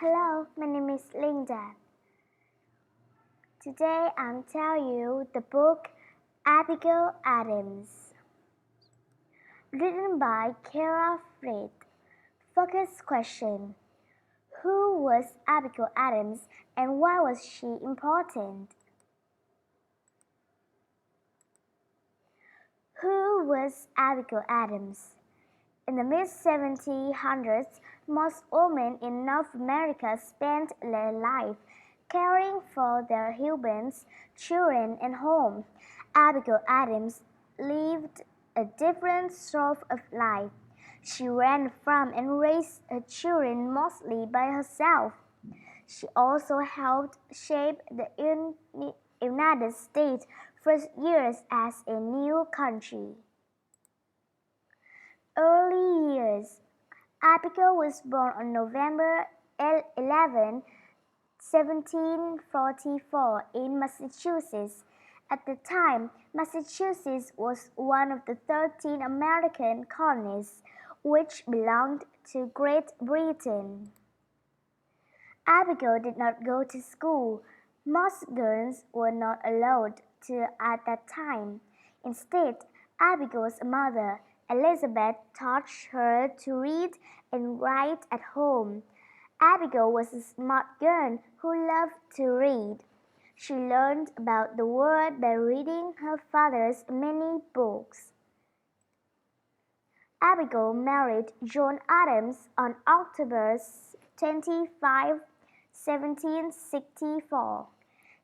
Hello, my name is Linh Đan. Today I'm telling you the book Abigail Adams, written by Kara Fried. Focus question: who was Abigail Adams and why was she important? Who was Abigail Adams? In the mid-1700s, most women in North America spent their life caring for their husbands, children, and home. Abigail Adams lived a different sort of life. She ran a farm and raised her children mostly by herself. She also helped shape the United States' first years as a new country. Early years. Abigail was born on November 11, 1744 in Massachusetts. At the time, Massachusetts was one of the 13 American colonies which belonged to Great Britain. Abigail did not go to school. Most girls were not allowed to at that time. Instead, Abigail's mother, Elizabeth, taught her to read and write at home. Abigail was a smart girl who loved to read. She learned about the world by reading her father's many books. Abigail married John Adams on October 25, 1764.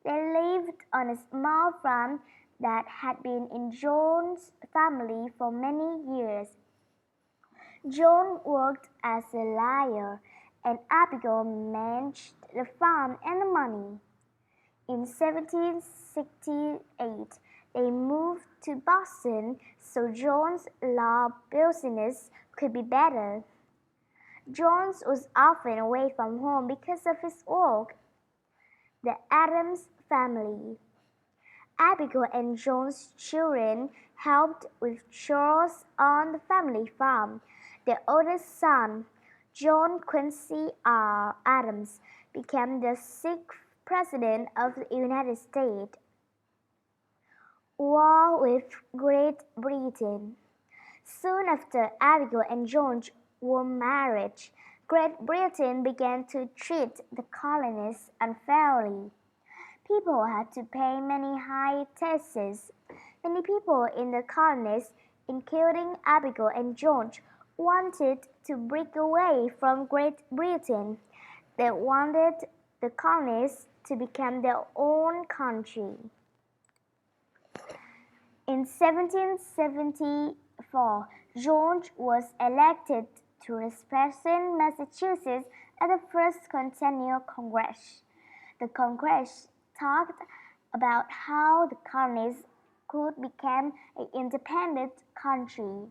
They lived on a small farm that had been in John's family for many years. John worked as a lawyer, and Abigail managed the farm and the money. In 1768, they moved to Boston so John's law business could be better. John was often away from home because of his work. The Adams family. Abigail and John's children helped with chores on the family farm. Their oldest son, John Quincy R. Adams, became the 6th President of the United States. War with Great Britain. Soon after Abigail and John were married, Great Britain began to treat the colonies unfairly. People had to pay many high taxes. Many people in the colonies, including Abigail and George, wanted to break away from Great Britain. They wanted the colonies to become their own country. In 1774, George was elected to represent Massachusetts at the first Continental Congress. The Congress talked about how the colonies could become an independent country.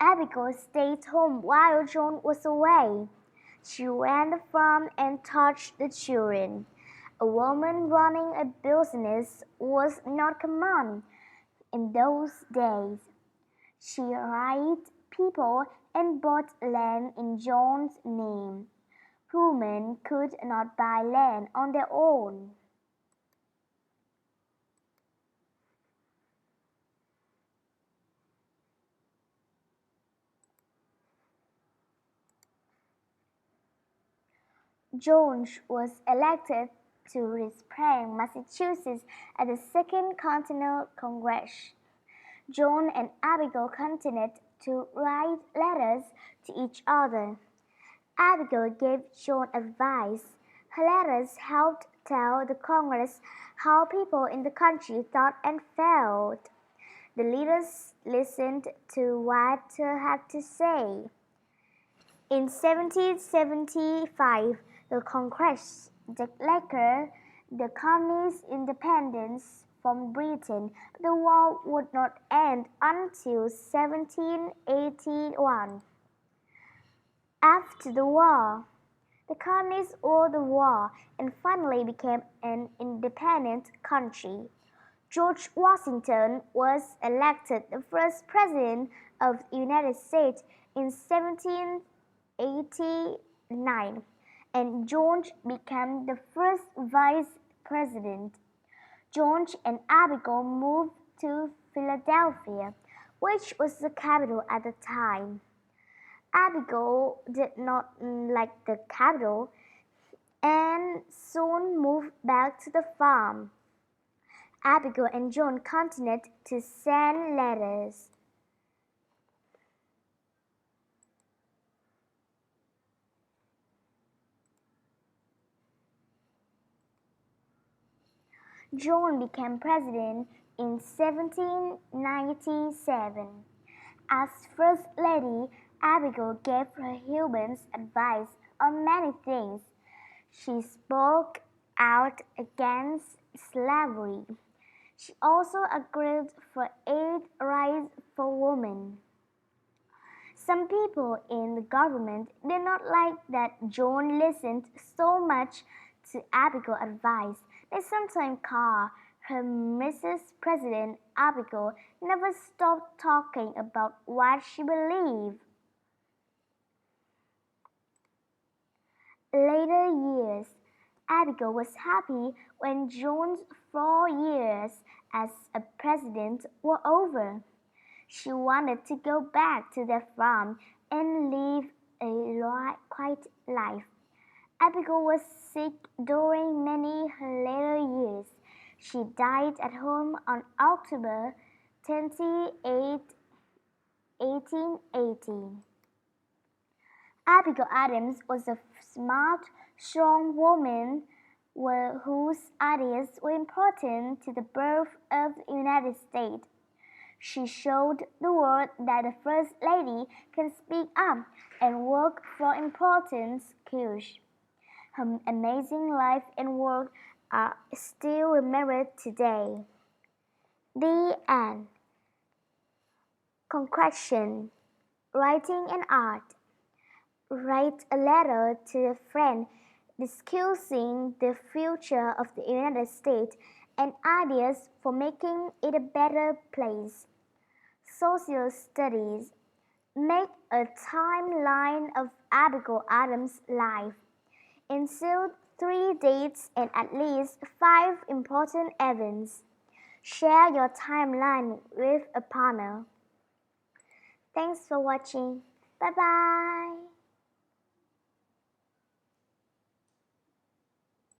Abigail stayed home while John was away. She ran the farm and taught the children. A woman running a business was not common in those days. She hired people and bought land in John's name. Women could not buy land on their own. John was elected to represent Massachusetts at the Second Continental Congress. John and Abigail continued to write letters to each other. Abigail gave John advice. Her letters helped tell the Congress how people in the country thought and felt. The leaders listened to what her had to say. In 1775, the Congress declared the colonies' independence from Britain, but the war would not end until 1781. After the war, the colonies won the war and finally became an independent country. George Washington was elected the first President of the United States in 1789. and George became the first vice president. George and Abigail moved to Philadelphia, which was the capital at the time. Abigail did not like the capital and soon moved back to the farm. Abigail and John continued to send letters. John became president in 1797. As First Lady, Abigail gave her husband advice on many things. She spoke out against slavery. She also agreed for aid rights for women. Some people in the government did not like that John listened so much to Abigail's advice. They sometimes called her Mrs. President. Abigail never stopped talking about what she believed. Later years, Abigail was happy when John's 4 years as a president were over. She wanted to go back to their farm and live a quiet life. Abigail was sick during many her later years. She died at home on October 28, 1818. Abigail Adams was a smart, strong woman whose ideas were important to the birth of the United States. She showed the world that the First Lady can speak up and work for important causes. Her amazing life and work are still remembered today. The end. Conclusion. Writing and art. Write a letter to a friend discussing the future of the United States and ideas for making it a better place. Social studies. Make a timeline of Abigail Adams' life. Insert 3 dates and at least 5 important events. Share your timeline with a partner. Thanks for watching. Bye bye.